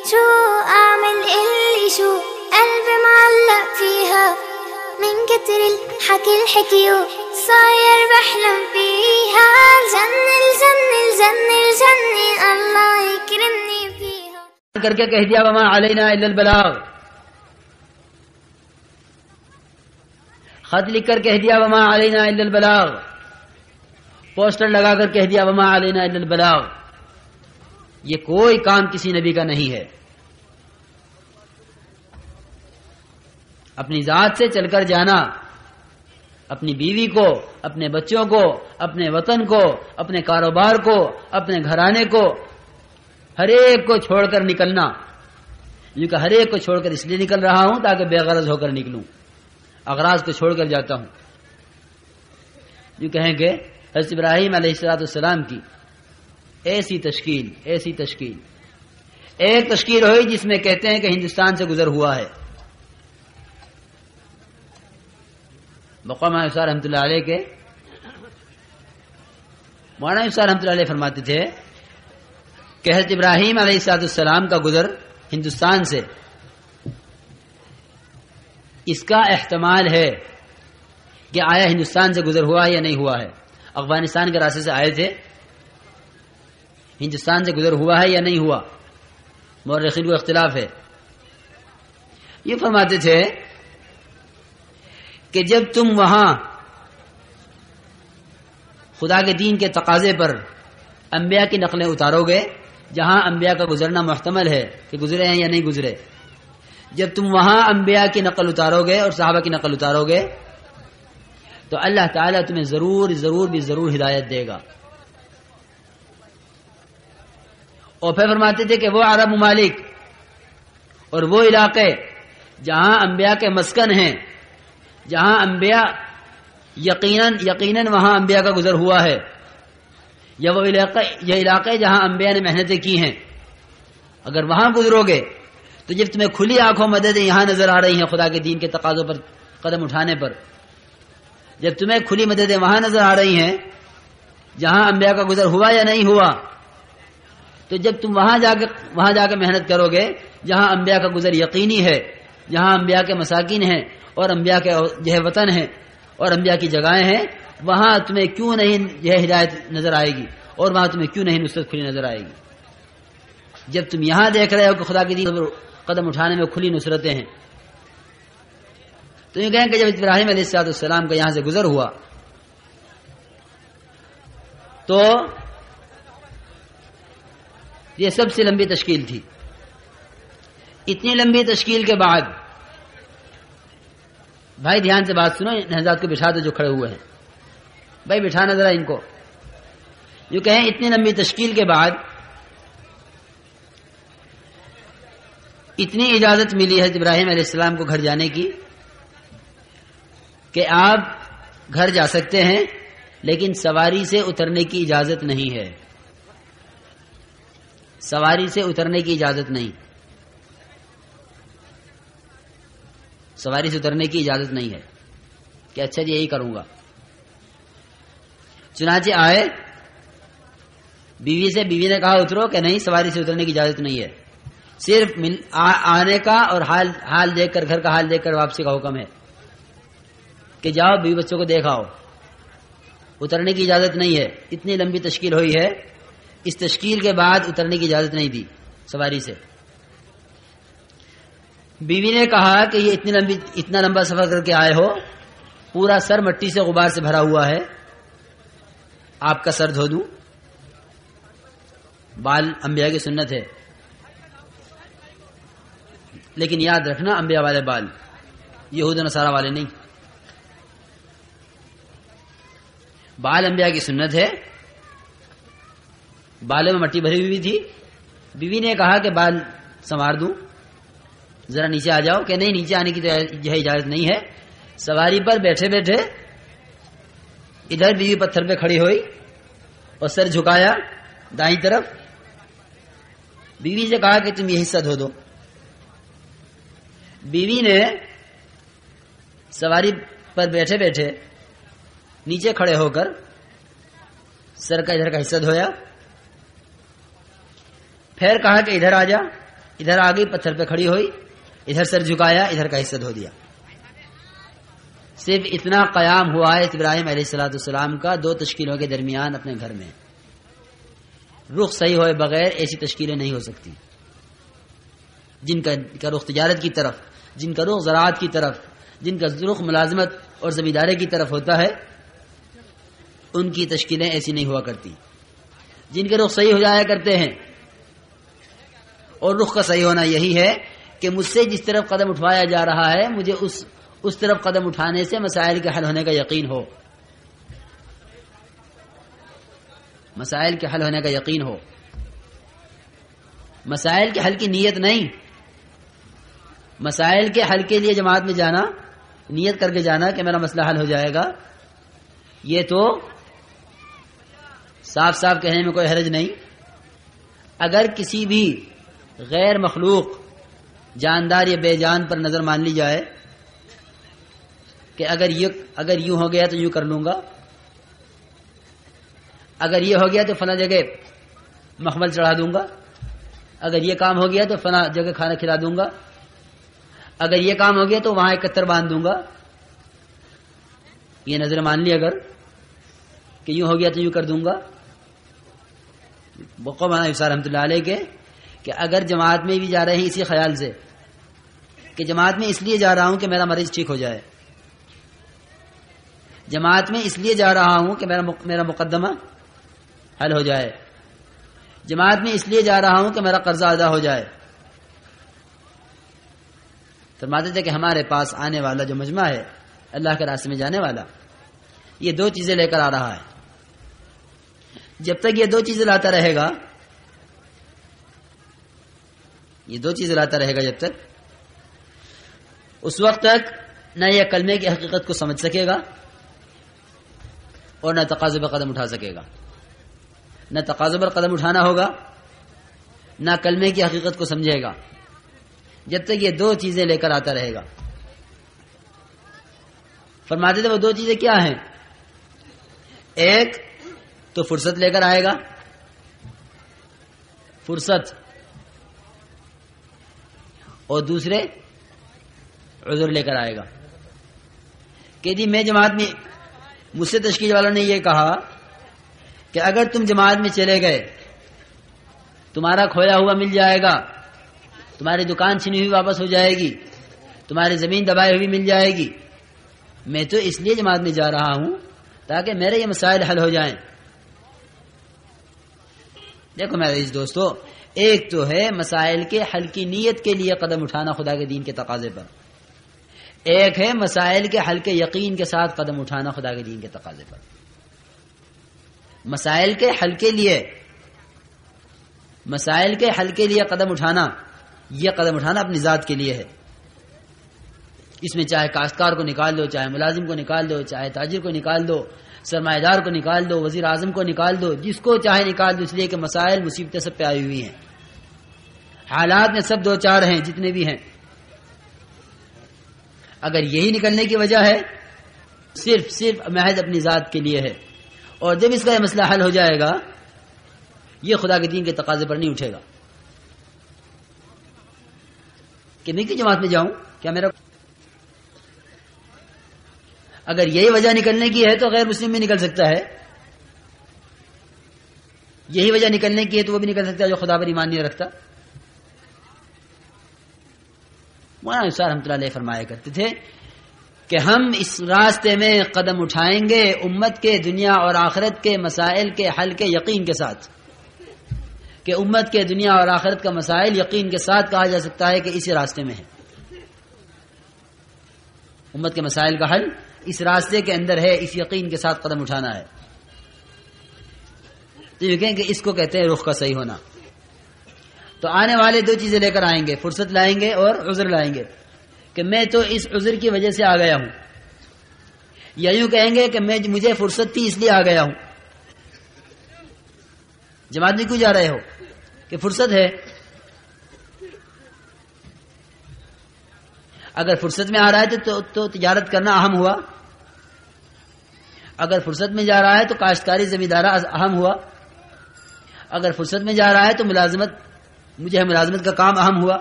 شو أعمل اللي شو قلبي معلق فيها من كتر الحكي الحكيو صاير بحلم فيها الجنة الجنة الجنة الجنة الله يكرمني فيها کر کے کہہ دیا وما علینا الا البلاغ، خط لکھ کر کہہ دیا وما علینا الا البلاغ، پوسٹر لگا کر کہہ دیا وما علینا الا البلاغ. یہ کوئی کام کسی نبی کا نہیں ہے. اپنی ذات سے چل کر جانا، اپنی بیوی کو، اپنے بچوں کو، اپنے وطن کو، اپنے کاروبار کو، اپنے گھرانے کو، ہر ایک کو چھوڑ کر نکلنا. یہ کہ ہر ایک کو چھوڑ کر اس لیے نکل رہا ہوں تاکہ بے غرض ہو کر نکلوں، اغراض کو چھوڑ کر جاتا ہوں. یہ کہیں کہ حضرت ابراہیم علیہ السلام کی ایسی تشکیل ایک تشکیل ہوئی جس میں کہتے ہیں کہ ہندوستان سے گزر ہوا ہے. مولانا یوسف رحمۃ اللہ علیہ کے مولانا یوسف رحمۃ اللہ علیہ فرماتے تھے کہ حضرت ابراہیم علیہ السلام کا گزر ہندوستان سے اس کا احتمال ہے کہ آیا ہندوستان سے گزر ہوا ہے یا نہیں ہوا ہے. افغانستان کے راستے سے آئے تھے، ہندوستان سے گزر ہوا ہے یا نہیں ہوا، مورخین کو اختلاف ہے. یہ فرماتے تھے کہ جب تم وہاں خدا کے دین کے تقاضے پر انبیاء کی نقلیں اتارو گے، جہاں انبیاء کا گزرنا محتمل ہے کہ گزرے ہیں یا نہیں گزرے، جب تم وہاں انبیاء کی نقل اتارو گے اور صحابہ کی نقل اتارو گے تو اللہ تعالیٰ تمہیں ضرور ہدایت دے گا. اور پھر فرماتے تھے کہ وہ عرب ممالک اور وہ علاقے جہاں انبیاء کے مسکن ہیں، جہاں انبیاء یقیناً وہاں انبیاء کا گزر ہوا ہے، یا وہ علاقے جہاں انبیاء نے محنتیں کی ہیں، اگر وہاں گزرو گے تو جب تمہیں کھلی آنکھوں مددیں یہاں نظر آ رہی ہیں خدا کے دین کے تقاضوں پر قدم اٹھانے پر، جب تمہیں کھلی مددیں وہاں نظر آ رہی ہیں جہاں انبیاء کا گزر ہوا یا نہیں ہوا، تو جب تم وہاں جا کے محنت کرو گے جہاں انبیاء کا گزر یقینی ہے، جہاں انبیاء کے مساکین ہیں اور انبیاء کے وطن ہیں اور انبیاء کی جگہیں ہیں، وہاں تمہیں کیوں نہیں ہدایت نظر آئے گی اور وہاں تمہیں کیوں نہیں نصرت کھلی نظر آئے گی. جب تم یہاں دیکھ رہے ہو کہ خدا کے دین پر قدم اٹھانے میں کھلی نصرتیں ہیں، تو یہ کہیں کہ جب ابراہیم علیہ السلام کا یہاں سے گزر ہوا تو یہ سب سے لمبی تشکیل تھی. اتنی لمبی تشکیل کے بعد بھائی دھیان سے بات سنو، حضرات کو بٹھا دو جو کھڑے ہوئے ہیں، بھائی بٹھانا ذرا ان کو. یہ کہیں اتنی لمبی تشکیل کے بعد اتنی اجازت ملی حضرت ابراہیم علیہ السلام کو گھر جانے کی کہ آپ گھر جا سکتے ہیں لیکن سواری سے اترنے کی اجازت نہیں ہے. سواری سے اترنے کی اجازت نہیں، سواری سے اترنے کی اجازت نہیں ہے کہ اچھا جی یہی کروں گا. چنانچہ آئے، بیوی نے کہا اترو، کہ نہیں سواری سے اترنے کی اجازت نہیں ہے، صرف آنے کا اور حال دیکھ کر، گھر کا حال دیکھ کر واپسی کا حکم ہے کہ جاؤ بیوی بچوں کو دیکھاؤ، اترنے کی اجازت نہیں ہے. اتنی لمبی تشکیل ہوئی ہے، اس تشکیل کے بعد اترنے کی اجازت نہیں دی سواری سے. بیوی نے کہا کہ یہ اتنا لمبا سفر کر کے آئے ہو، پورا سر مٹی سے غبار سے بھرا ہوا ہے، آپ کا سر دھو دوں؟ بال انبیاء کی سنت ہے، لیکن یاد رکھنا انبیاء والے بال، یہود و نصارہ والے نہیں. بال انبیاء کی سنت ہے، بالوں میں مٹی بھری ہوئی تھی. بیوی نے کہا کہ بال سنوار دوں، ذرا نیچے آ جاؤ، کہ نہیں نیچے آنے کی تو اجازت نہیں ہے. سواری پر بیٹھے بیٹھے ادھر بیوی پتھر پہ کھڑی ہوئی اور سر جھکایا دائیں طرف. بیوی سے کہا کہ تم یہ حصہ دھو دو. بیوی نے سواری پر بیٹھے بیٹھے نیچے کھڑے ہو کر سر کا ادھر کا حصہ دھویا، پھر کہا کہ ادھر آ جا، ادھر آ گئی، پتھر پہ کھڑی ہوئی، ادھر سر جھکایا، ادھر کا حصہ دھو دیا. صرف اتنا قیام ہوا ہے ابراہیم علیہ السلام کا 2 تشکیلوں کے درمیان اپنے گھر میں. رخ صحیح ہوئے بغیر ایسی تشکیلیں نہیں ہو سکتی. جن کا رخ تجارت کی طرف، جن کا رخ زراعت کی طرف، جن کا رخ ملازمت اور زمینداری کی طرف ہوتا ہے، ان کی تشکیلیں ایسی نہیں ہوا کرتی. جن کے رخ صحیح ہو جایا کرتے ہیں، اور رخ کا صحیح ہونا یہی ہے کہ مجھ سے جس طرف قدم اٹھوایا جا رہا ہے مجھے اس طرف قدم اٹھانے سے مسائل کے حل ہونے کا یقین ہو، مسائل کے حل ہونے کا یقین ہو. مسائل کے حل کی نیت نہیں، مسائل کے حل کے لیے جماعت میں جانا، نیت کر کے جانا کہ میرا مسئلہ حل ہو جائے گا، یہ تو صاف صاف کہنے میں کوئی حرج نہیں. اگر کسی بھی غیر مخلوق جاندار یا بے جان پر نظر مان لی جائے کہ اگر یوں ہو گیا تو یوں کر لوں گا، اگر یہ ہو گیا تو فلاں جگہ مخمل چڑھا دوں گا، اگر یہ کام ہو گیا تو فلاں جگہ کھانا کھلا دوں گا، اگر یہ کام ہو گیا تو وہاں 71 باندھ دوں گا، یہ نظر مان لی اگر کہ یوں ہو گیا تو یوں کر دوں گا. بقا مولانا افسار رحمۃ اللہ علیہ کے کہ اگر جماعت میں بھی جا رہے ہیں اسی خیال سے کہ جماعت میں اس لیے جا رہا ہوں کہ میرا مریض ٹھیک ہو جائے، جماعت میں اس لیے جا رہا ہوں کہ میرا مقدمہ حل ہو جائے، جماعت میں اس لیے جا رہا ہوں کہ میرا قرضہ ادا ہو جائے. فرماتے تھے کہ ہمارے پاس آنے والا جو مجمع ہے اللہ کے راستے میں جانے والا، یہ 2 چیزیں لے کر آ رہا ہے. جب تک یہ 2 چیزیں لاتا رہے گا، یہ 2 چیزیں لاتا رہے گا جب تک، اس وقت تک نہ یہ کلمے کی حقیقت کو سمجھ سکے گا اور نہ تقاضے پر قدم اٹھا سکے گا. نہ تقاضے پر قدم اٹھانا ہوگا، نہ کلمے کی حقیقت کو سمجھے گا، جب تک یہ 2 چیزیں لے کر آتا رہے گا. فرماتے تھے وہ 2 چیزیں کیا ہیں؟ ایک تو فرصت لے کر آئے گا، فرصت، اور دوسرے عذر لے کر آئے گا کہ جی میں جماعت میں، مجھ سے تشکیل والوں نے یہ کہا کہ اگر تم جماعت میں چلے گئے تمہارا کھویا ہوا مل جائے گا، تمہاری دکان چھینی ہوئی واپس ہو جائے گی، تمہاری زمین دبائی ہوئی مل جائے گی. میں تو اس لیے جماعت میں جا رہا ہوں تاکہ میرے یہ مسائل حل ہو جائیں. دیکھو میرے عزیز دوستو، ایک تو ہے مسائل کے حل کی نیت کے لیے قدم اٹھانا خدا کے دین کے تقاضے پر، ایک ہے مسائل کے حل کے یقین کے ساتھ قدم اٹھانا خدا کے دین کے تقاضے پر. مسائل کے حل کے لیے، مسائل کے حل کے لیے قدم اٹھانا، یہ قدم اٹھانا اپنی ذات کے لیے ہے. اس میں چاہے کاشتکار کو نکال دو، چاہے ملازم کو نکال دو، چاہے تاجر کو نکال دو، سرمایہ دار کو نکال دو، وزیر اعظم کو نکال دو، جس کو چاہے نکال دو، اس لیے کہ مسائل مصیبتیں سب پہ آئی ہوئی ہیں، حالات میں سب 2-4 ہیں جتنے بھی ہیں. اگر یہی نکلنے کی وجہ ہے، صرف محض اپنی ذات کے لیے ہے، اور جب اس کا یہ مسئلہ حل ہو جائے گا یہ خدا کے دین کے تقاضے پر نہیں اٹھے گا کہ میں کیوں جماعت میں جاؤں، کیا میرا، اگر یہی وجہ نکلنے کی ہے تو غیر مسلم بھی نکل سکتا ہے، یہی وجہ نکلنے کی ہے تو وہ بھی نکل سکتا ہے جو خدا پر ایمان نہیں رکھتا. مولانا افسار رحمۃ اللہ علیہ فرمایا کرتے تھے کہ ہم اس راستے میں قدم اٹھائیں گے امت کے دنیا اور آخرت کے مسائل کے حل کے یقین کے ساتھ، کہ امت کے دنیا اور آخرت کا مسائل یقین کے ساتھ کہا جا سکتا ہے کہ اسی راستے میں ہے. امت کے مسائل کا حل اس راستے کے اندر ہے، اس یقین کے ساتھ قدم اٹھانا ہے. تو یہ کہیں کہ اس کو کہتے ہیں رخ کا صحیح ہونا. تو آنے والے 2 چیزیں لے کر آئیں گے، فرصت لائیں گے اور عذر لائیں گے کہ میں تو اس عذر کی وجہ سے آ گیا ہوں، یا یوں کہیں گے کہ مجھے فرصت تھی اس لیے آ گیا ہوں. جماعت میں کیوں جا رہے ہو؟ کہ فرصت ہے. اگر فرصت میں آ رہا ہے تو تجارت کرنا اہم ہوا، اگر فرصت میں جا رہا ہے تو کاشتکاری زمیندارہ اہم ہوا، اگر فرصت میں جا رہا ہے تو ملازمت مجھے ملازمت کا کام اہم ہوا،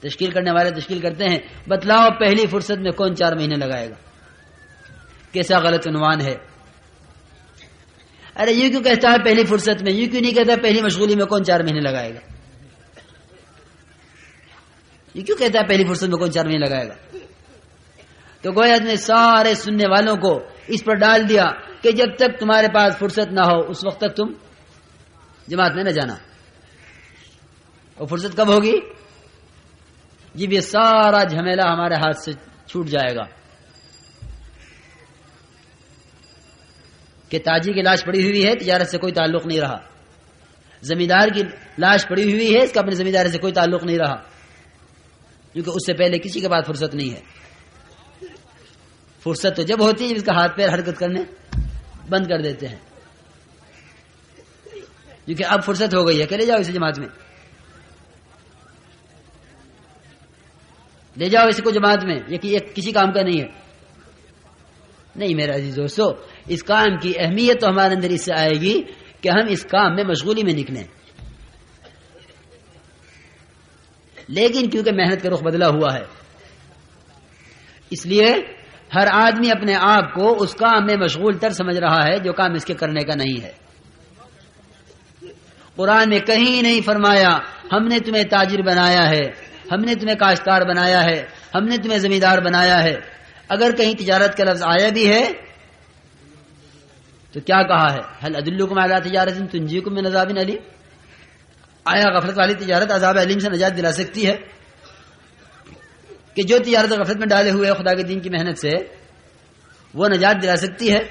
تشکیل کرنے والے تشکیل کرتے ہیں، بتلاؤ پہلی فرصت میں کون 4 مہینے لگائے گا؟ کیسا غلط عنوان ہے؟ ارے یہ کیوں کہتا ہے پہلی فرصت میں، یہ کیوں نہیں کہتا پہلی مشغولی میں کون 4 مہینے لگائے گا؟ یہ کیوں کہتا ہے پہلی فرصت میں کون 4 مہینے لگائے گا؟ تو گویا نے سارے سننے والوں کو اس پر ڈال دیا کہ جب تک تمہارے پاس فرصت نہ ہو اس وقت تک تم جماعت میں نہ جانا. اور فرصت کب ہوگی؟ جب یہ سارا جھمیلا ہمارے ہاتھ سے چھوٹ جائے گا کہ تاجر کی لاش پڑی ہوئی ہے، تجارت سے کوئی تعلق نہیں رہا، زمیندار کی لاش پڑی ہوئی ہے، اس کا اپنے زمینداری سے کوئی تعلق نہیں رہا، کیونکہ اس سے پہلے کسی کے پاس فرصت نہیں ہے. فرصت تو جب ہوتی ہے جب اس کا ہاتھ پیر حرکت کرنے بند کر دیتے ہیں، کیونکہ اب فرصت ہو گئی ہے کہ لے جاؤ اسے جماعت میں، لے جاؤ اس کو جماعت میں، یہ کسی کام کا نہیں ہے. نہیں میرے عزیز دوستو، اس کام کی اہمیت تو ہمارے اندر اس سے آئے گی کہ ہم اس کام میں مشغولی میں نکلیں. لیکن کیونکہ محنت کا رخ بدلا ہوا ہے، اس لیے ہر آدمی اپنے آپ کو اس کام میں مشغول تر سمجھ رہا ہے جو کام اس کے کرنے کا نہیں ہے. قرآن میں کہیں نہیں فرمایا ہم نے تمہیں تاجر بنایا ہے، ہم نے تمہیں کاشتکار بنایا ہے، ہم نے تمہیں زمیندار بنایا ہے. اگر کہیں تجارت کا لفظ آیا بھی ہے تو کیا کہا ہے؟ هل ادلکم علی تجارت تنجیکم من عذاب علیم؟ آیا غفلت والی تجارت عذاب علیم سے نجات دلا سکتی ہے؟ کہ جو تجارت غفلت میں ڈالے ہوئے خدا کے دین کی محنت سے وہ نجات دلا سکتی ہے؟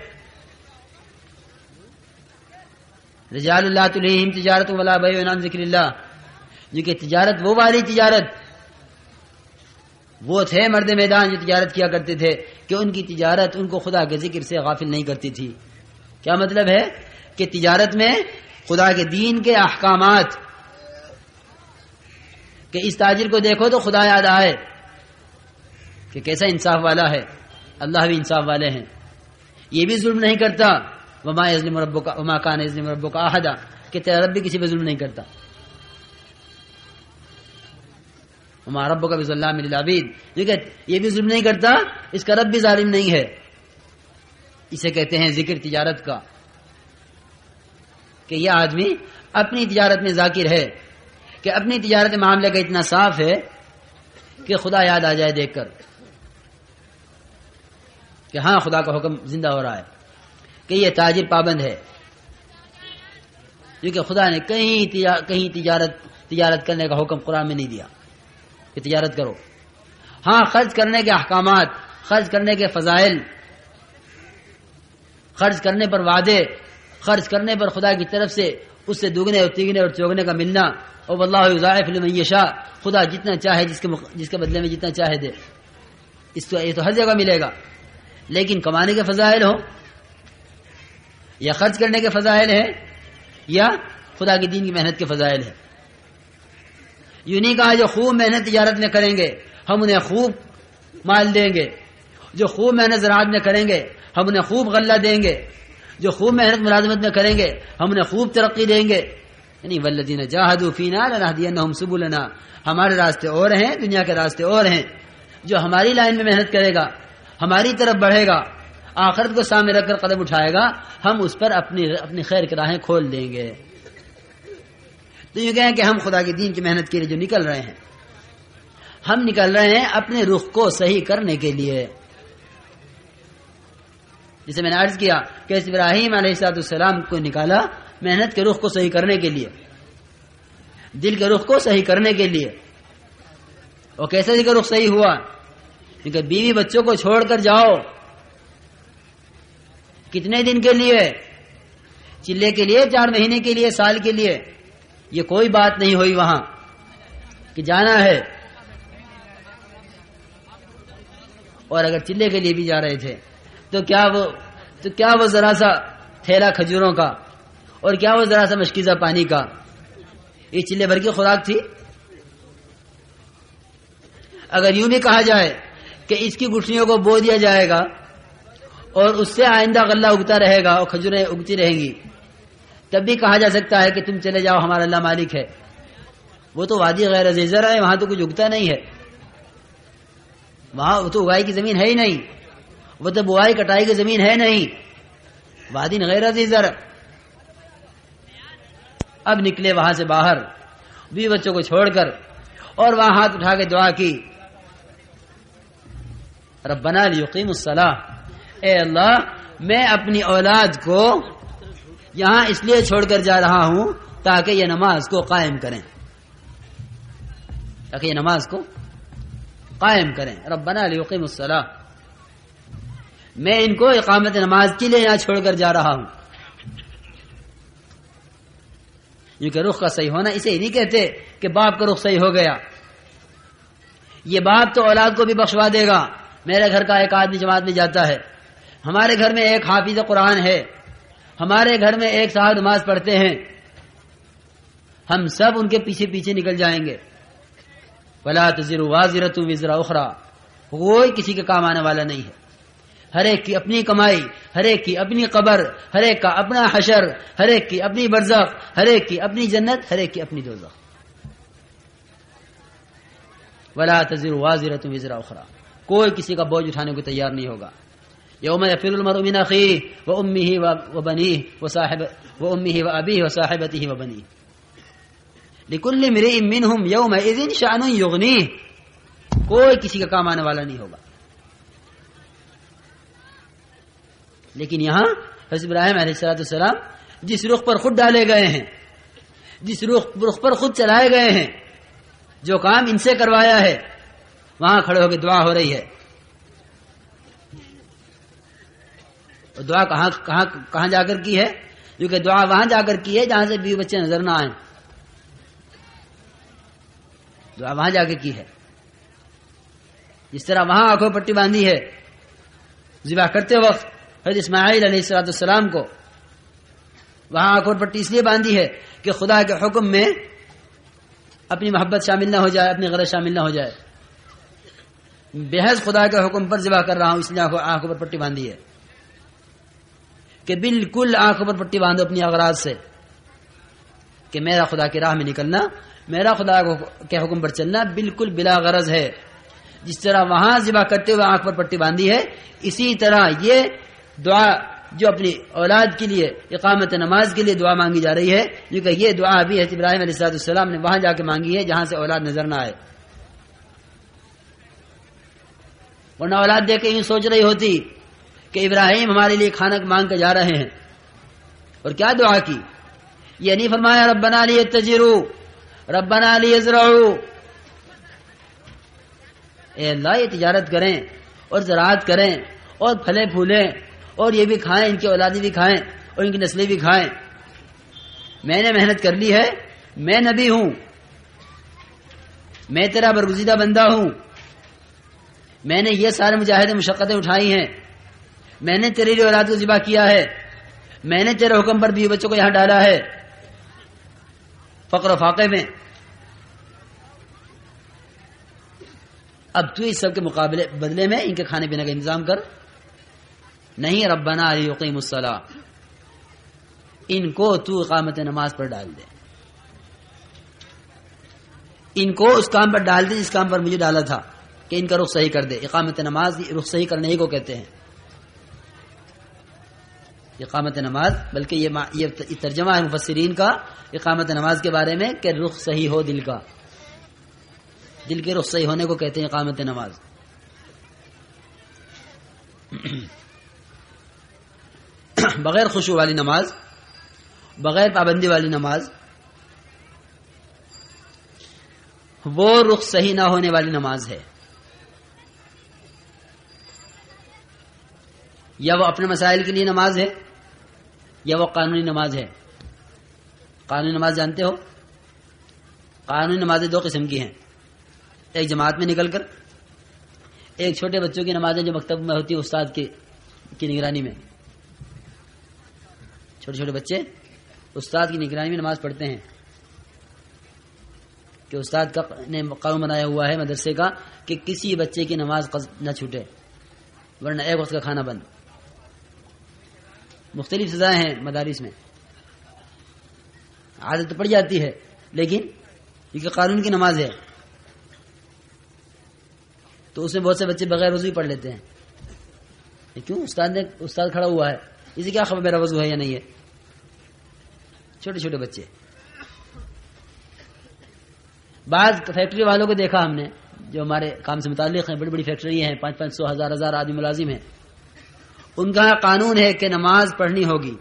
رجال اللہ تلہیہم تجارت ولا بیع عن ذکر اللہ، جو کہ تجارت وہ والی تجارت، وہ تھے مرد میدان جو تجارت کیا کرتے تھے کہ ان کی تجارت ان کو خدا کے ذکر سے غافل نہیں کرتی تھی. کیا مطلب ہے؟ کہ تجارت میں خدا کے دین کے احکامات، کہ اس تاجر کو دیکھو تو خدا یاد آئے کہ کیسا انصاف والا ہے، اللہ بھی انصاف والے ہیں، یہ بھی ظلم نہیں کرتا. وما یظلم ربک وما کان یظلم ربک احدا، کہ تیرا رب بھی کسی پہ ظلم نہیں کرتا. وما ربک بظلام للعبید، یہ بھی ظلم نہیں کرتا، اس کا رب بھی ظالم نہیں ہے. اسے کہتے ہیں ذکر تجارت کا، کہ یہ آدمی اپنی تجارت میں ذاکر ہے، کہ اپنی تجارت معاملے کا اتنا صاف ہے کہ خدا یاد آ جائے دیکھ کر کہ ہاں خدا کا حکم زندہ ہو رہا ہے، کہ یہ تاجر پابند ہے، کیونکہ خدا نے کہیں تجارت کرنے کا حکم قرآن میں نہیں دیا کہ تجارت کرو. ہاں خرچ کرنے کے احکامات، خرچ کرنے کے فضائل، خرچ کرنے پر وعدے، خرچ کرنے پر خدا کی طرف سے اس سے دوگنے اور تیگنے اور چوگنے کا ملنا، اور واللہ یضاعف لمن یشاء، خدا جتنا چاہے جس کے بدلے میں جتنا چاہے دے. یہ تو ہر جگہ ملے گا. لیکن کمانے کے فضائل ہو یا خرچ کرنے کے فضائل ہے یا خدا کی دین کی محنت کے فضائل ہے. یوں نہیں کہا جو خوب محنت تجارت میں کریں گے ہم انہیں خوب مال دیں گے، جو خوب محنت زراعت میں کریں گے ہم انہیں خوب غلہ دیں گے، جو خوب محنت ملازمت میں کریں گے ہم انہیں خوب ترقی دیں گے. یعنی والذین جاہدوا فینا لنہدینہم سبلنا، ہمارے راستے اور ہیں، دنیا کے راستے اور ہیں. جو ہماری لائن میں محنت کرے گا، ہماری طرف بڑھے گا، آخرت کو سامنے رکھ کر قدم اٹھائے گا، ہم اس پر اپنی خیر کی راہیں کھول دیں گے. تو یہ کہیں کہ ہم خدا کے دین کی محنت کے لیے جو نکل رہے ہیں، ہم نکل رہے ہیں اپنے رخ کو صحیح کرنے کے لیے. جسے میں نے عرض کیا کہ ابراہیم علیہ السلام کو نکالا محنت کے رخ کو صحیح کرنے کے لیے، دل کے رخ کو صحیح کرنے کے لیے. اور کیسے دل کا رخ صحیح ہوا؟ کیونکہ بیوی بچوں کو چھوڑ کر جاؤ، کتنے دن کے لیے؟ چلے کے لیے، 4 مہینے کے لیے، سال کے لیے. یہ کوئی بات نہیں ہوئی وہاں کہ جانا ہے. اور اگر چلے کے لیے بھی جا رہے تھے تو کیا وہ ذرا سا تھیلا کھجوروں کا اور کیا وہ ذرا سا مشکیزہ پانی کا یہ چلے بھر کی خوراک تھی؟ اگر یوں بھی کہا جائے کہ اس کی گٹھلیوں کو بو دیا جائے گا اور اس سے آئندہ غلہ اگتا رہے گا اور کھجوریں اگتی رہیں گی، تب بھی کہا جا سکتا ہے کہ تم چلے جاؤ، ہمارا اللہ مالک ہے. وہ تو وادی غیر ذی زرع ہے، وہاں تو کچھ اگتا نہیں ہے، وہاں تو اگائی کی زمین ہے ہی نہیں، وہ تو بوائی کٹائی کی زمین ہے نہیں، وادی غیر ذی زرع. اب نکلے وہاں سے باہر بیوی بچوں کو چھوڑ کر، اور وہاں ہاتھ اٹھا کے دعا کی، ربنا لیقیموا الصلاۃ، اے اللہ میں اپنی اولاد کو یہاں اس لیے چھوڑ کر جا رہا ہوں تاکہ یہ نماز کو قائم کریں، تاکہ یہ نماز کو قائم کریں. ربنا لیقیموا الصلاۃ، میں ان کو اقامت نماز کے لیے یہاں چھوڑ کر جا رہا ہوں. یہ کہ رخ کا صحیح ہونا اسے ہی نہیں کہتے کہ باپ کا رخ صحیح ہو گیا، یہ باپ تو اولاد کو بھی بخشوا دے گا. میرے گھر کا ایک آدمی جماعت میں جاتا ہے، ہمارے گھر میں ایک حافظ قرآن ہے، ہمارے گھر میں ایک صاحب نماز پڑھتے ہیں، ہم سب ان کے پیچھے پیچھے نکل جائیں گے. وَلَا تَزِرُ وَازِرَةٌ وِزْرَ أُخْرَىٰ، کوئی کسی کے کام آنے والا نہیں ہے. ہر ایک کی اپنی کمائی، ہر ایک کی اپنی قبر، ہر ایک کا اپنا حشر، ہر ایک کی اپنی برزخ، ہر ایک کی اپنی جنت، ہر ایک کی اپنی دوزخ. وَلَا تَزِرُ وَازِرَةٌ وِزْرَ أُخْرَىٰ، کوئی کسی کا بوجھ اٹھانے کو تیار نہیں ہوگا. یوم یفر المرء من اخیہ وامہ وبنیہ وامہ وابیہ وصاحبتہ وبنیہ لکل امرئ منہم یومئذ شأن یغنیہ، کوئی کسی کا کام آنے والا نہیں ہوگا. لیکن یہاں حضرت ابراہیم علیہ السلام جس رخ پر خود ڈالے گئے ہیں، جس رخ پر خود چلائے گئے ہیں، جو کام ان سے کروایا ہے، وہاں کھڑے ہو کے دعا ہو رہی ہے. اور دعا کہاں جا کر کی ہے؟ جو کہ دعا وہاں جا کر کی ہے جہاں سے بیوی بچے نظر نہ آئیں. دعا وہاں جا کے کی ہے. جس طرح وہاں آنکھوں پٹی باندھی ہے ذبح کرتے وقت حضرت اسماعیل علیہ السلام کو، وہاں آنکھوں پٹی اس لیے باندھی ہے کہ خدا کے حکم میں اپنی محبت شامل نہ ہو جائے، اپنی غرض شامل نہ ہو جائے. بحث خدا کے حکم پر ذبح کر رہا ہوں، اس لیے آنکھوں پر پٹی باندھی ہے کہ بالکل آنکھوں پر پٹی باندھو اپنی اغراض سے، کہ میرا خدا کی راہ میں نکلنا، میرا خدا کے حکم پر چلنا بالکل بلا غرض ہے. جس طرح وہاں ذبح کرتے ہوئے آنکھ پر پٹی باندھی ہے، اسی طرح یہ دعا جو اپنی اولاد کے لیے اقامت نماز کے لیے دعا مانگی جا رہی ہے، کیونکہ یہ دعا بھی حضرت ابراہیم علیہ السلام نے وہاں جا کے مانگی ہے جہاں سے اولاد نظر نہ آئے. ورنہ اولاد دیکھ کے یوں سوچ رہی ہوتی کہ ابراہیم ہمارے لیے کھانا مانگ کے جا رہے ہیں. اور کیا دعا کی؟ یہ نہیں فرمایا ربنا لیتجروا، ربنا لیزرعوا، اے اللہ یہ تجارت کریں اور زراعت کریں اور پھلے پھولیں اور یہ بھی کھائیں، ان کی اولادیں بھی کھائیں اور ان کی نسلیں بھی کھائیں. میں نے محنت کر لی ہے، میں نبی ہوں، میں تیرا برگزیدہ بندہ ہوں، میں نے یہ سارے مجاہدیں مشقتیں اٹھائی ہیں، میں نے تیرے لیے اولاد کو ذبح کیا ہے، میں نے تیرے حکم پر بیوی بچوں کو یہاں ڈالا ہے فقر و فاقے میں. اب تو اس سب کے مقابلے بدلے میں ان کے کھانے پینے کا انتظام کر. نہیں، ربنا لیقیموا الصلاۃ، ان کو تو اقامت نماز پر ڈال دے، ان کو اس کام پر ڈال دے جس کام پر مجھے ڈالا تھا کہ ان کا رخ صحیح کر دے. اقامت نماز رخ صحیح کرنے ہی کو کہتے ہیں، اقامت نماز. بلکہ یہ ترجمہ ہے مفسرین کا اقامت نماز کے بارے میں کہ رخ صحیح ہو دل کا، دل کے رخ صحیح ہونے کو کہتے ہیں اقامت نماز. بغیر خشوع والی نماز، بغیر پابندی والی نماز، وہ رخ صحیح نہ ہونے والی نماز ہے. یا وہ اپنے مسائل کے لیے نماز ہے یا وہ قانونی نماز ہے. قانونی نماز جانتے ہو؟ قانونی نمازیں دو قسم کی ہیں، ایک جماعت میں نکل کر، ایک چھوٹے بچوں کی نمازیں جو مکتب میں ہوتی ہے استاد کی نگرانی میں. چھوٹے چھوٹے بچے استاد کی نگرانی میں نماز پڑھتے ہیں کہ استاد کا نے قانون بنایا ہوا ہے مدرسے کا کہ کسی بچے کی نماز نہ چھوٹے ورنہ ایک وقت کا کھانا بند. مختلف سزائیں ہیں مدارس میں. عادت تو پڑ جاتی ہے، لیکن یہ قانون کی نماز ہے تو اس میں بہت سے بچے بغیر وضو ہی پڑھ لیتے ہیں. کیوں؟ استاد کھڑا ہوا ہے، اسے کیا خبر میرا وضو ہے یا نہیں ہے؟ چھوٹے چھوٹے بچے. بعض فیکٹری والوں کو دیکھا ہم نے جو ہمارے کام سے متعلق ہیں، بڑی بڑی فیکٹری ہیں، 500 1000 آدمی ملازم ہیں، ان کا قانون ہے کہ نماز پڑھنی ہوگی،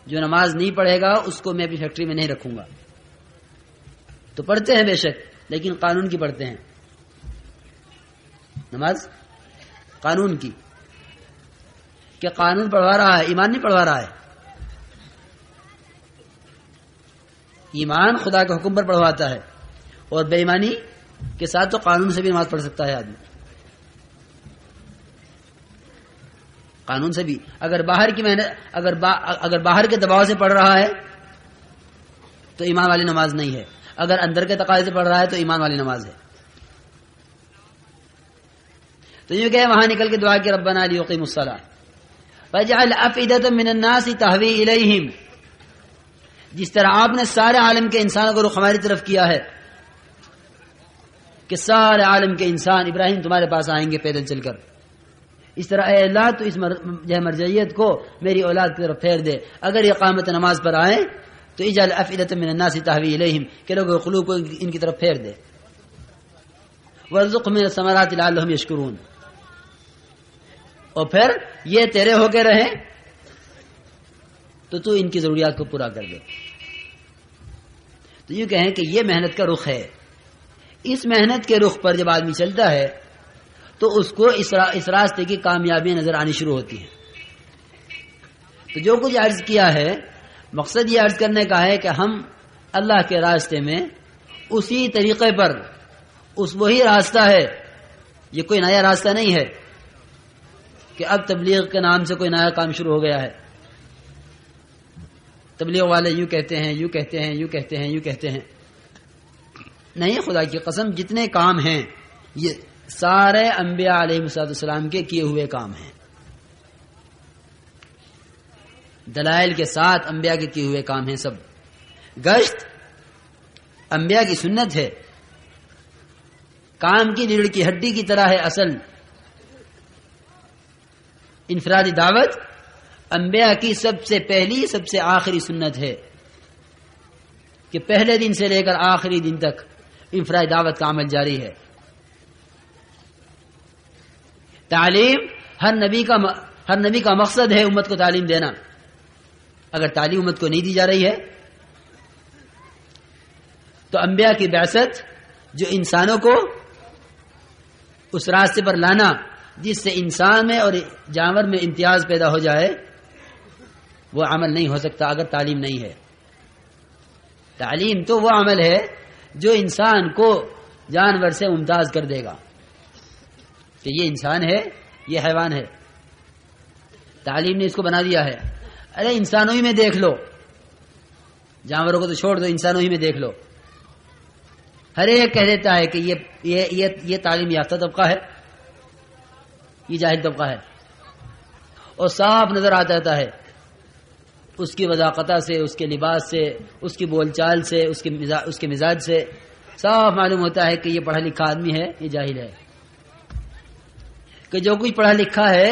جو نماز نہیں پڑھے گا اس کو میں اپنی فیکٹری میں نہیں رکھوں گا. تو پڑھتے ہیں بے شک، لیکن قانون کی پڑھتے ہیں، نماز قانون کی. کہ قانون پڑھوا رہا ہے، ایمان نہیں پڑھوا رہا ہے. ایمان خدا کے حکم پر پڑھواتا ہے، اور بے ایمانی کے ساتھ تو قانون سے بھی نماز پڑھ سکتا ہے آدمی. قانون سے بھی اگر باہر کی محنت اگر باہر کے دباؤ سے پڑھ رہا ہے تو ایمان والی نماز نہیں ہے، اگر اندر کے تقاضے سے پڑھ رہا ہے تو ایمان والی نماز ہے. تو یہ کہ وہاں نکل کے دعا کی ربنا لیقیموا الصلاۃ فاجعل افئدة من الناس تهوی الیہم. جس طرح آپ نے سارے عالم کے انسانوں کو رخ ہماری طرف کیا ہے کہ سارے عالم کے انسان ابراہیم تمہارے پاس آئیں گے پیدل چل کر، اس طرح اے اللہ تو اس مرجعیت کو میری اولاد کی طرف پھیر دے. اگر یہ اقامت نماز پر آئیں تو اجعل افئدة من الناس تهوی الیہم، کہ لوگوں کے قلوب کو ان کی طرف پھیر دے. وارزقهم من الثمرات لعلهم یشکرون، اور پھر یہ تیرے ہو کے رہیں تو ان کی ضروریات کو پورا کر دے. تو یہ کہیں کہ یہ محنت کا رخ ہے. اس محنت کے رخ پر جب آدمی چلتا ہے تو اس کو اس راستے کی کامیابی نظر آنی شروع ہوتی ہیں. تو جو کچھ عرض کیا ہے، مقصد یہ عرض کرنے کا ہے کہ ہم اللہ کے راستے میں اسی طریقے پر، وہی راستہ ہے، یہ کوئی نیا راستہ نہیں ہے کہ اب تبلیغ کے نام سے کوئی نیا کام شروع ہو گیا ہے. تبلیغ والے یوں کہتے ہیں، یوں کہتے ہیں، یوں کہتے ہیں، یوں کہتے ہیں. نہیں، خدا کی قسم جتنے کام ہیں یہ سارے انبیاء علیہ السلام کے کیے ہوئے کام ہیں، دلائل کے ساتھ انبیاء کے کیے ہوئے کام ہیں سب. گشت انبیاء کی سنت ہے، کام کی ریڑھ کی ہڈی کی طرح ہے اصل. انفرادی دعوت انبیاء کی سب سے پہلی سب سے آخری سنت ہے کہ پہلے دن سے لے کر آخری دن تک انفرادی دعوت کا عمل جاری ہے. تعلیم ہر نبی کا مقصد ہے امت کو تعلیم دینا. اگر تعلیم امت کو نہیں دی جا رہی ہے تو انبیاء کی بعثت جو انسانوں کو اس راستے پر لانا جس سے انسان میں اور جانور میں امتیاز پیدا ہو جائے، وہ عمل نہیں ہو سکتا اگر تعلیم نہیں ہے. تعلیم تو وہ عمل ہے جو انسان کو جانور سے ممتاز کر دے گا کہ یہ انسان ہے، یہ حیوان ہے. تعلیم نے اس کو بنا دیا ہے. ارے انسانوں ہی میں دیکھ لو، جانوروں کو تو چھوڑ دو، انسانوں ہی میں دیکھ لو. ہر ایک کہہ دیتا ہے کہ یہ تعلیم یافتہ طبقہ ہے، یہ جاہل طبقہ ہے، اور صاف نظر آتا ہے اس کی وضاقتہ سے، اس کے لباس سے، اس کی بول چال سے، اس کے مزاج سے صاف معلوم ہوتا ہے کہ یہ پڑھا لکھا آدمی ہے، یہ جاہل ہے. کہ جو کچھ پڑھا لکھا ہے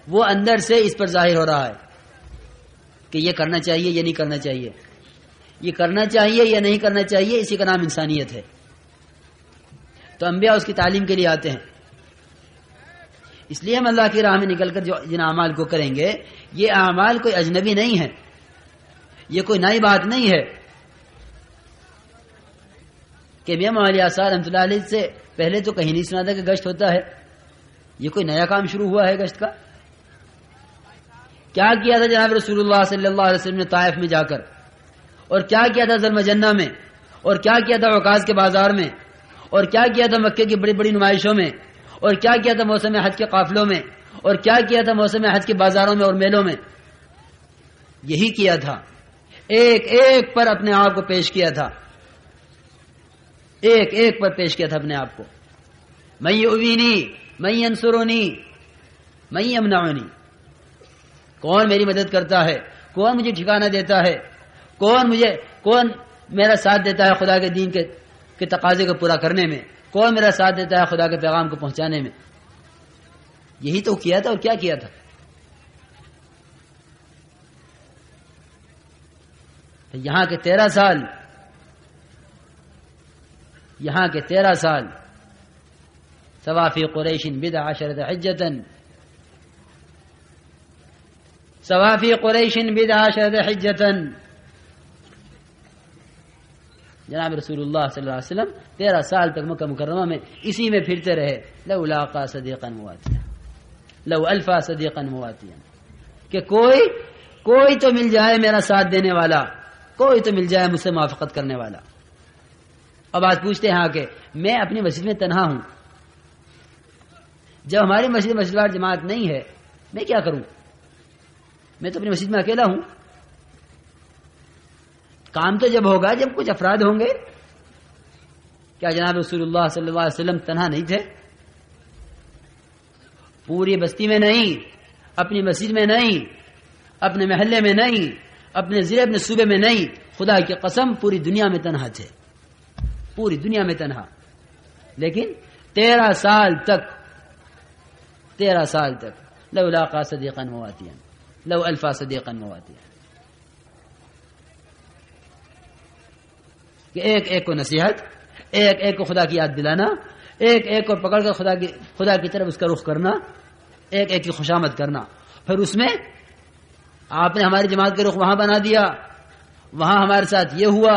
وہ اندر سے اس پر ظاہر ہو رہا ہے کہ یہ کرنا چاہیے، یہ نہیں کرنا چاہیے، یہ کرنا چاہیے یا نہیں کرنا چاہیے، اسی کا نام انسانیت ہے. تو انبیاء اس کی تعلیم کے لیے آتے ہیں. اس لیے ہم اللہ کی راہ میں نکل کر جو جن اعمال کو کریں گے، یہ اعمال کوئی اجنبی نہیں ہے، یہ کوئی نئی بات نہیں ہے کہ میاں مولانا آثار رحمۃ اللہ علیہ سے پہلے تو کہیں نہیں سنا تھا کہ گشت ہوتا ہے. یہ کوئی نیا کام شروع ہوا ہے گشت کا. کیا کیا تھا جناب رسول اللہ صلی اللہ علیہ وسلم نے طائف میں جا کر، اور کیا کیا تھا ذوالمجنہ میں، اور کیا کیا تھا عکاظ کے بازار میں، اور کیا کیا تھا مکے کی بڑی بڑی نمائشوں میں، اور کیا کیا تھا موسم حج کے قافلوں میں، اور کیا کیا تھا موسم حج کے بازاروں میں اور میلوں میں. یہی کیا تھا، ایک ایک پر اپنے آپ کو پیش کیا تھا، ایک ایک پر پیش کیا تھا اپنے آپ کو. من یؤوینی، من ینصرونی، من یمنعنی. کون میری مدد کرتا ہے، کون مجھے ٹھکانہ دیتا ہے، کون میرا ساتھ دیتا ہے خدا کے دین کے تقاضے کو پورا کرنے میں؟ کون میرا ساتھ دیتا ہے خدا کے پیغام کو پہنچانے میں؟ یہی تو کیا تھا. اور کیا کیا تھا؟ یہاں کے 13 سال سوافی قریش بضع عشرۃ حجۃ، سوافی قریش بضع عشرۃ حجۃ. جناب رسول اللہ صلی اللہ علیہ وسلم 13 سال تک مکہ مکرمہ میں اسی میں پھرتے رہے. لو لاقا صدیقا مواتیا، لو الفا صدیقا مواتیا، کہ کوئی تو مل جائے میرا ساتھ دینے والا، کوئی تو مل جائے مجھ سے موافقت کرنے والا. اب آج پوچھتے ہیں کہ میں اپنی مسجد میں تنہا ہوں، جب ہماری مسجد وار جماعت نہیں ہے میں کیا کروں؟ میں تو اپنی مسجد میں اکیلا ہوں. کام تو جب ہوگا جب کچھ افراد ہوں گے. کیا جناب رسول اللہ صلی اللہ علیہ وسلم تنہا نہیں تھے؟ پوری بستی میں نہیں، اپنی مسجد میں نہیں، اپنے محلے میں نہیں، اپنے ضلع اپنے صوبے میں نہیں، خدا کی قسم پوری دنیا میں تنہا تھے، پوری دنیا میں تنہا. لیکن 13 سال تک لو لاقا صدیقا مواتیا، لو الفا صدیقا مواتیا، کہ ایک کو نصیحت، ایک کو خدا کی یاد دلانا، ایک کو پکڑ کر خدا کی طرف اس کا رخ کرنا، ایک کی خوشامد کرنا. پھر اس میں آپ نے ہماری جماعت کا رخ وہاں بنا دیا، وہاں ہمارے ساتھ یہ ہوا،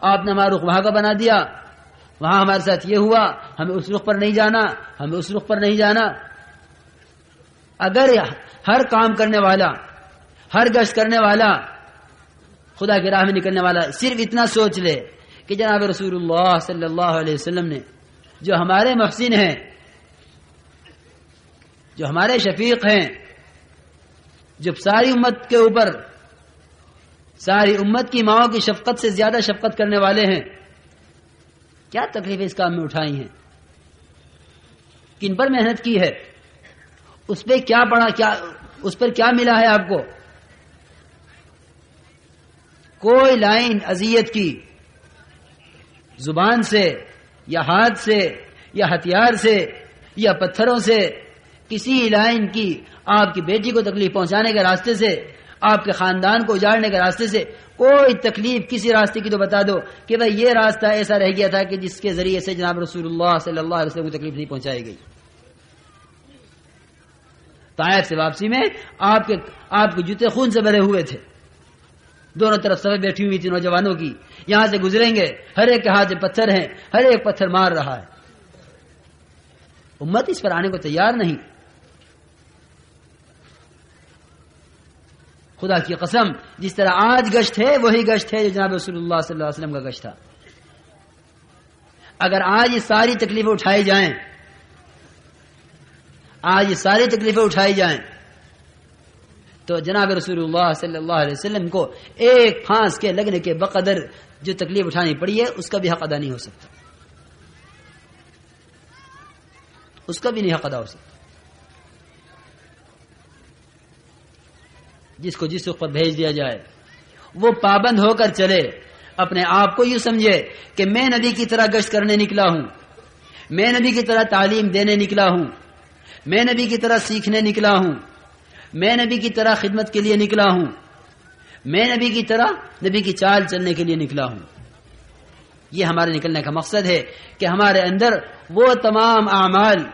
آپ نے ہمارا رخ وہاں کا بنا دیا، وہاں ہمارے ساتھ یہ ہوا، ہمیں اس رخ پر نہیں جانا، ہمیں اس رخ پر نہیں جانا. اگر ہر کام کرنے والا، ہر گشت کرنے والا، خدا کی راہ میں نکلنے والا صرف اتنا سوچ لے کہ جناب رسول اللہ صلی اللہ علیہ وسلم نے جو ہمارے محسن ہیں، جو ہمارے شفیق ہیں، جو ساری امت کے اوپر، ساری امت کی ماؤں کی شفقت سے زیادہ شفقت کرنے والے ہیں، کیا تکلیفیں اس کام میں اٹھائی ہیں، کن پر محنت کی ہے، اس پہ کیا پڑھا، اس پر کیا ملا ہے آپ کو؟ کوئی لائن اذیت کی زبان سے یا ہاتھ سے یا ہتھیار سے یا پتھروں سے، کسی لائن کی آپ کی بیٹی کو تکلیف پہنچانے کے راستے سے، آپ کے خاندان کو اجاڑنے کے راستے سے کوئی تکلیف کسی راستے کی تو بتا دو کہ بھائی یہ راستہ ایسا رہ گیا تھا کہ جس کے ذریعے سے جناب رسول اللہ صلی اللہ علیہ وسلم کو تکلیف نہیں پہنچائی گئی. طائف سے واپسی میں آپ کے جوتے خون سے بھرے ہوئے تھے، دونوں طرف صفیں بیٹھی ہوئی تھی نوجوانوں کی، یہاں سے گزریں گے، ہر ایک کے ہاتھ میں پتھر ہیں، ہر ایک پتھر مار رہا ہے. امت اس پر آنے کو تیار نہیں. خدا کی قسم جس طرح آج گشت ہے وہی گشت ہے جو جناب رسول اللہ صلی اللہ علیہ وسلم کا گشت تھا. اگر آج یہ ساری تکلیفیں اٹھائی جائیں، آج یہ ساری تکلیفیں اٹھائی جائیں تو جناب رسول اللہ صلی اللہ علیہ وسلم کو ایک پھانس کے لگنے کے بقدر جو تکلیف اٹھانی پڑی ہے اس کا بھی حق ادا نہیں ہو سکتا، اس کا بھی نہیں حق ادا ہو سکتا. جس کو جس وقت پر بھیج دیا جائے وہ پابند ہو کر چلے، اپنے آپ کو یوں سمجھے کہ میں نبی کی طرح گشت کرنے نکلا ہوں، میں نبی کی طرح تعلیم دینے نکلا ہوں، میں نبی کی طرح سیکھنے نکلا ہوں، میں نبی کی طرح خدمت کے لیے نکلا ہوں، میں نبی کی طرح نبی کی چال چلنے کے لیے نکلا ہوں. یہ ہمارے نکلنے کا مقصد ہے کہ ہمارے اندر وہ تمام اعمال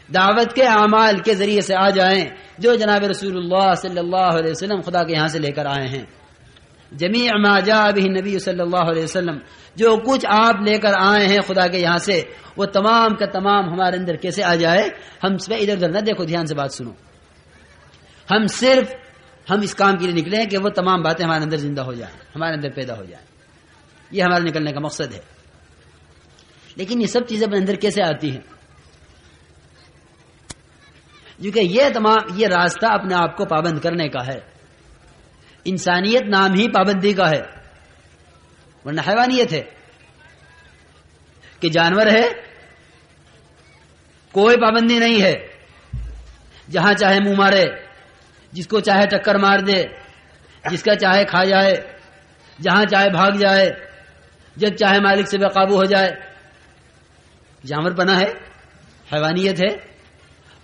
دعوت کے اعمال کے ذریعے سے آ جائیں جو جناب رسول اللہ صلی اللہ علیہ وسلم خدا کے یہاں سے لے کر آئے ہیں. جمیع ما جاء به النبی صلی اللہ علیہ وسلم، جو کچھ آپ لے کر آئے ہیں خدا کے یہاں سے، وہ تمام کا تمام ہمارے اندر کیسے آ جائے. ہم اس پہ ادھر ادھر نہ دیکھو، دھیان سے بات سنو. ہم اس کام کے لیے نکلے ہیں کہ وہ تمام باتیں ہمارے اندر زندہ ہو جائیں، ہمارے اندر پیدا ہو جائیں. یہ ہمارے نکلنے کا مقصد ہے. لیکن یہ سب چیزیں اپنے اندر کیسے آتی ہیں؟ کیونکہ یہ راستہ اپنے آپ کو پابند کرنے کا ہے. انسانیت نام ہی پابندی کا ہے، ورنہ حیوانیت ہے کہ جانور ہے کوئی پابندی نہیں ہے، جہاں چاہے منہ مارے، جس کو چاہے ٹکر مار دے، جس کا چاہے کھا جائے، جہاں چاہے بھاگ جائے، جب چاہے مالک سے بے قابو ہو جائے. جانور پنا ہے، حیوانیت ہے.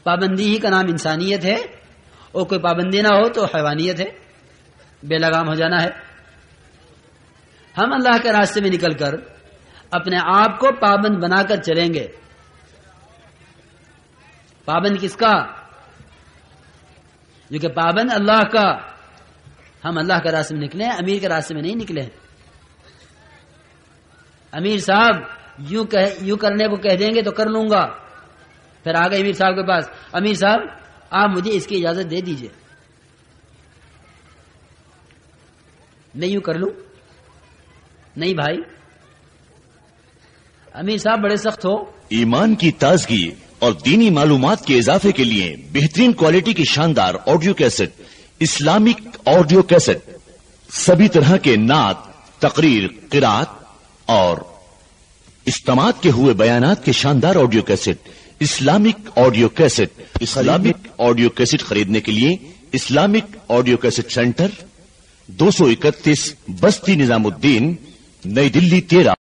پابندی ہی کا نام انسانیت ہے، اور کوئی پابندی نہ ہو تو حیوانیت ہے، بے لگام ہو جانا ہے. ہم اللہ کے راستے میں نکل کر اپنے آپ کو پابند بنا کر چلیں گے. پابند کس کا؟ جو کہ پابند اللہ کا. ہم اللہ کے راستے میں نکلے ہیں، امیر کے راستے میں نہیں نکلے ہیں. امیر صاحب یوں کرنے کو کہہ دیں گے تو کر لوں گا. پھر آ گئے امیر صاحب کے پاس، امیر صاحب آپ مجھے اس کی اجازت دے دیجئے، میں یوں کر لوں. نہیں بھائی، امیر صاحب بڑے سخت ہو. ایمان کی تازگی اور دینی معلومات کے اضافے کے لیے بہترین کوالٹی کی شاندار audio cassette, Islamic audio cassette, سبھی طرح کے نعت، تقریر، قرات اور استماعت کے ہوئے بیانات کے شاندار audio cassette, Islamic audio cassette. Islamic audio cassette خریدنے کے لیے اسلامک آڈیو کیسٹ سینٹر، 231 بستی نظام الدین، نئی دلی 13.